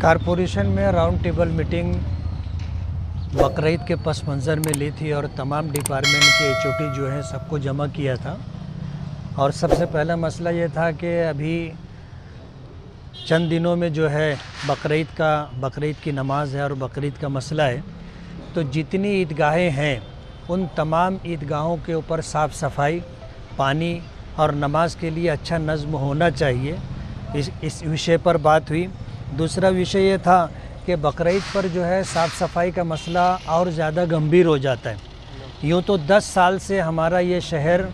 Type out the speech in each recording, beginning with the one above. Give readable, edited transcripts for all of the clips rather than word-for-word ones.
Corporation में round table meeting Bakrid के पस मंज़र में ली थी और तमाम डिपार्टमेंट के एचओटी जो है सबको जमा किया था। और सबसे पहला मसला ये था कि अभी चंद दिनों में जो है बकरीद की नमाज़ है और बकरीद का मसला है, तो जितनी ईदगाहें हैं उन तमाम ईदगाहों के ऊपर साफ़ सफाई, पानी और नमाज के लिए अच्छा नज़्म होना चाहिए। इस विषय पर बात हुई। दूसरा विषय ये था कि बकरीद पर जो है साफ़ सफाई का मसला और ज़्यादा गंभीर हो जाता है। यूँ तो 10 साल से हमारा ये शहर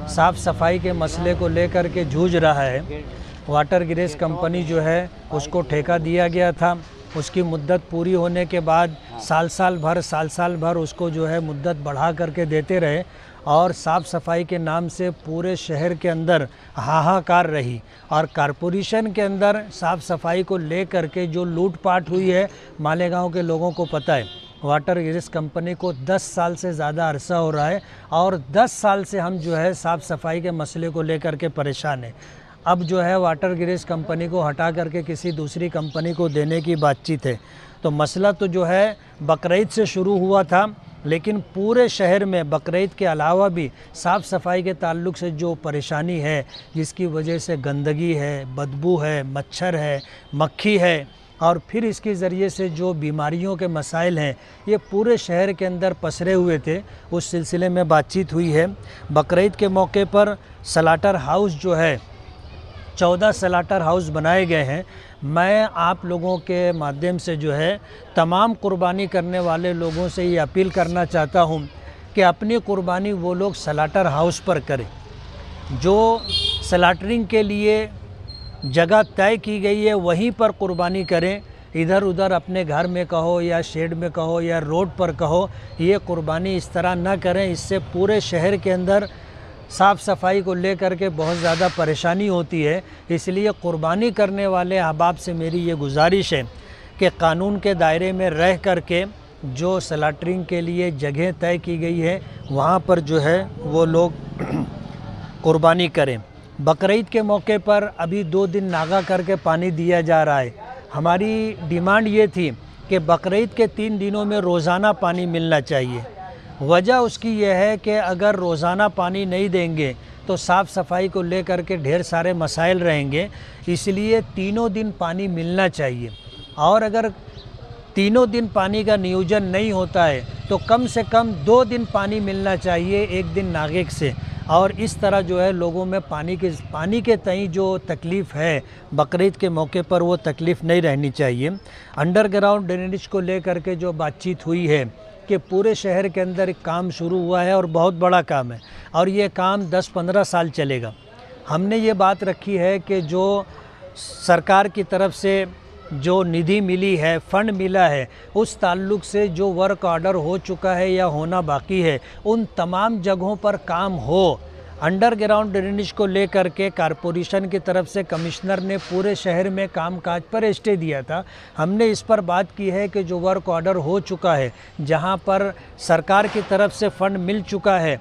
साफ़ सफाई के मसले को लेकर के जूझ रहा है। वाटर ग्रेस कंपनी जो है उसको ठेका दिया गया था, उसकी मुद्दत पूरी होने के बाद साल साल भर उसको जो है मुद्दत बढ़ा करके देते रहे और साफ़ सफाई के नाम से पूरे शहर के अंदर हाहाकार रही। और कारपोरेशन के अंदर साफ़ सफाई को ले करके जो लूटपाट हुई है मालेगांव के लोगों को पता है। वाटर ग्रेस कंपनी को 10 साल से ज़्यादा अरसा हो रहा है और 10 साल से हम जो है साफ़ सफाई के मसले को लेकर के परेशान हैं। अब जो है वाटर ग्रेस कंपनी को हटा करके किसी दूसरी कंपनी को देने की बातचीत है। तो मसला तो जो है बकरीद से शुरू हुआ था, लेकिन पूरे शहर में बकरीद के अलावा भी साफ़ सफाई के ताल्लुक़ से जो परेशानी है, जिसकी वजह से गंदगी है, बदबू है, मच्छर है, मक्खी है और फिर इसके ज़रिए से जो बीमारियों के मसाइल हैं, ये पूरे शहर के अंदर पसरे हुए थे। उस सिलसिले में बातचीत हुई है। बकरीद के मौके पर स्लाटर हाउस जो है 14 स्लाटर हाउस बनाए गए हैं। मैं आप लोगों के माध्यम से जो है तमाम कुर्बानी करने वाले लोगों से ये अपील करना चाहता हूँ कि अपनी कुर्बानी वो लोग स्लाटर हाउस पर करें। जो स्लाटरिंग के लिए जगह तय की गई है वहीं पर कुर्बानी करें। इधर उधर अपने घर में कहो या शेड में कहो या रोड पर कहो, ये कुर्बानी इस तरह ना करें। इससे पूरे शहर के अंदर साफ़ सफाई को लेकर के बहुत ज़्यादा परेशानी होती है। इसलिए कुर्बानी करने वाले अहबाब से मेरी ये गुजारिश है कि कानून के दायरे में रह करके जो स्लाटरिंग के लिए जगह तय की गई है वहाँ पर जो है वो लोग कुर्बानी करें। बकरीद के मौके पर अभी 2 दिन नागा करके पानी दिया जा रहा है। हमारी डिमांड ये थी कि बकरीद के 3 दिनों में रोज़ाना पानी मिलना चाहिए। वजह उसकी यह है कि अगर रोज़ाना पानी नहीं देंगे तो साफ़ सफाई को लेकर के ढेर सारे मसाइल रहेंगे। इसलिए 3 दिन पानी मिलना चाहिए और अगर 3 दिन पानी का नियोजन नहीं होता है तो कम से कम 2 दिन पानी मिलना चाहिए, 1 दिन नागे से। और इस तरह जो है लोगों में पानी के तई जो तकलीफ़ है बकरीद के मौके पर वो तकलीफ़ नहीं रहनी चाहिए। अंडरग्राउंड ड्रेनेज को लेकर के जो बातचीत हुई है कि पूरे शहर के अंदर एक काम शुरू हुआ है और बहुत बड़ा काम है और ये काम 10-15 साल चलेगा। हमने ये बात रखी है कि जो सरकार की तरफ से जो निधि मिली है, फंड मिला है, उस ताल्लुक़ से जो वर्क ऑर्डर हो चुका है या होना बाकी है उन तमाम जगहों पर काम हो। अंडरग्राउंड ड्रेनेज को लेकर के कारपोरेशन की तरफ से कमिश्नर ने पूरे शहर में कामकाज पर स्टे दिया था। हमने इस पर बात की है कि जो वर्क ऑर्डर हो चुका है, जहां पर सरकार की तरफ से फ़ंड मिल चुका है,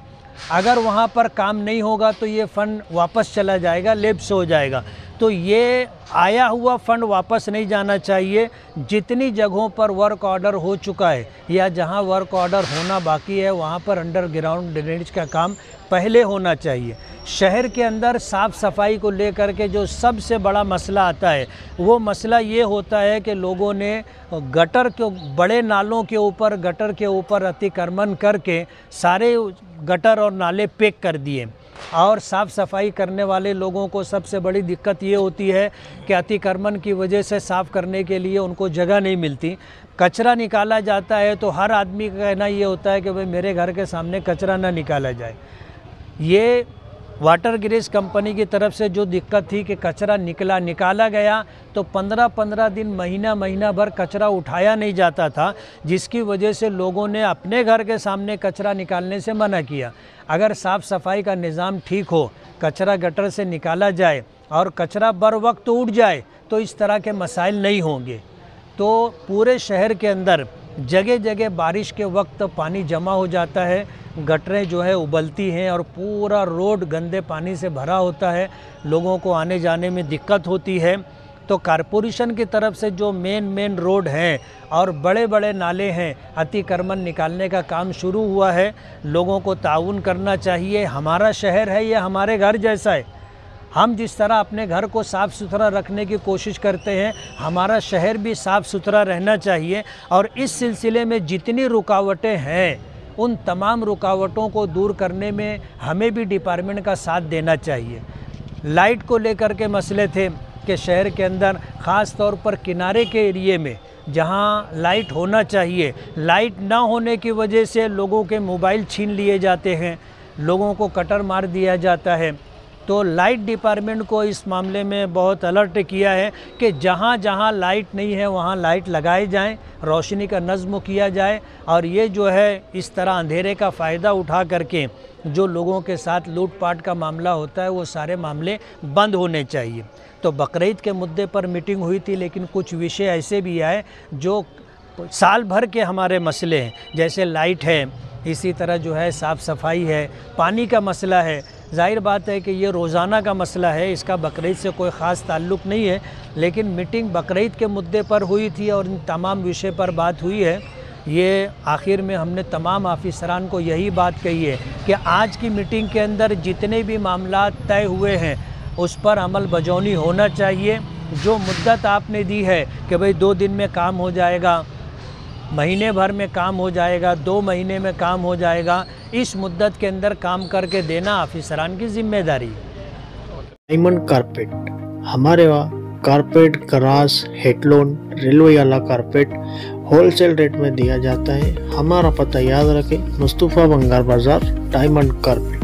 अगर वहां पर काम नहीं होगा तो ये फ़ंड वापस चला जाएगा, लैप्स हो जाएगा। तो ये आया हुआ फ़ंड वापस नहीं जाना चाहिए। जितनी जगहों पर वर्क ऑर्डर हो चुका है या जहां वर्क ऑर्डर होना बाकी है वहां पर अंडरग्राउंड ड्रेनेज का काम पहले होना चाहिए। शहर के अंदर साफ़ सफाई को लेकर के जो सबसे बड़ा मसला आता है वो मसला ये होता है कि लोगों ने गटर के बड़े नालों के ऊपर गटर के ऊपर अतिक्रमण करके सारे गटर और नाले पैक कर दिए। और साफ़ सफाई करने वाले लोगों को सबसे बड़ी दिक्कत ये होती है कि अतिक्रमण की वजह से साफ़ करने के लिए उनको जगह नहीं मिलती। कचरा निकाला जाता है तो हर आदमी का कहना ये होता है कि भाई मेरे घर के सामने कचरा ना निकाला जाए। ये वाटर ग्रेस कंपनी की तरफ से जो दिक्कत थी कि कचरा निकाला गया तो 15-15 दिन महीना भर कचरा उठाया नहीं जाता था, जिसकी वजह से लोगों ने अपने घर के सामने कचरा निकालने से मना किया। अगर साफ़ सफाई का निज़ाम ठीक हो, कचरा गटर से निकाला जाए और कचरा बर वक्त उठ जाए तो इस तरह के मसाइल नहीं होंगे। तो पूरे शहर के अंदर जगह जगह बारिश के वक्त पानी जमा हो जाता है, गटरें जो है उबलती हैं और पूरा रोड गंदे पानी से भरा होता है, लोगों को आने जाने में दिक्कत होती है। तो कारपोरेशन की तरफ से जो मेन रोड हैं और बड़े बड़े नाले हैं, अतिक्रमण निकालने का काम शुरू हुआ है। लोगों को ताउन करना चाहिए। हमारा शहर है, ये हमारे घर जैसा है। हम जिस तरह अपने घर को साफ़ सुथरा रखने की कोशिश करते हैं, हमारा शहर भी साफ़ सुथरा रहना चाहिए। और इस सिलसिले में जितनी रुकावटें हैं, उन तमाम रुकावटों को दूर करने में हमें भी डिपार्टमेंट का साथ देना चाहिए। लाइट को लेकर के मसले थे कि शहर के अंदर ख़ास तौर पर किनारे के एरिए में जहां लाइट होना चाहिए, लाइट ना होने की वजह से लोगों के मोबाइल छीन लिए जाते हैं, लोगों को कटर मार दिया जाता है। तो लाइट डिपार्टमेंट को इस मामले में बहुत अलर्ट किया है कि जहाँ जहाँ लाइट नहीं है वहाँ लाइट लगाए जाएं, रोशनी का नज़्म किया जाए। और ये जो है इस तरह अंधेरे का फ़ायदा उठा करके जो लोगों के साथ लूटपाट का मामला होता है, वो सारे मामले बंद होने चाहिए। तो बकरीद के मुद्दे पर मीटिंग हुई थी, लेकिन कुछ विषय ऐसे भी आए जो साल भर के हमारे मसले हैं, जैसे लाइट है, इसी तरह जो है साफ़ सफाई है, पानी का मसला है। जाहिर बात है कि ये रोज़ाना का मसला है, इसका बकरीद से कोई ख़ास ताल्लुक़ नहीं है, लेकिन मीटिंग बकरीद के मुद्दे पर हुई थी और इन तमाम विषय पर बात हुई है। ये आखिर में हमने तमाम ऑफिसरान को यही बात कही है कि आज की मीटिंग के अंदर जितने भी मामला तय हुए हैं उस पर अमल बजौनी होना चाहिए। जो मुद्दत आपने दी है कि भाई 2 दिन में काम हो जाएगा, महीने भर में काम हो जाएगा, 2 महीने में काम हो जाएगा, इस मुद्दत के अंदर काम करके देना ऑफिसरान की जिम्मेदारी है। डायमंड कारपेट, हमारे वहाँ कारपेट, ग्रास, हेडलोन, रेलवे वाला कारपेट होलसेल रेट में दिया जाता है। हमारा पता याद रखें, मुस्तफ़ा बंगार बाज़ार, डायमंड कारपेट।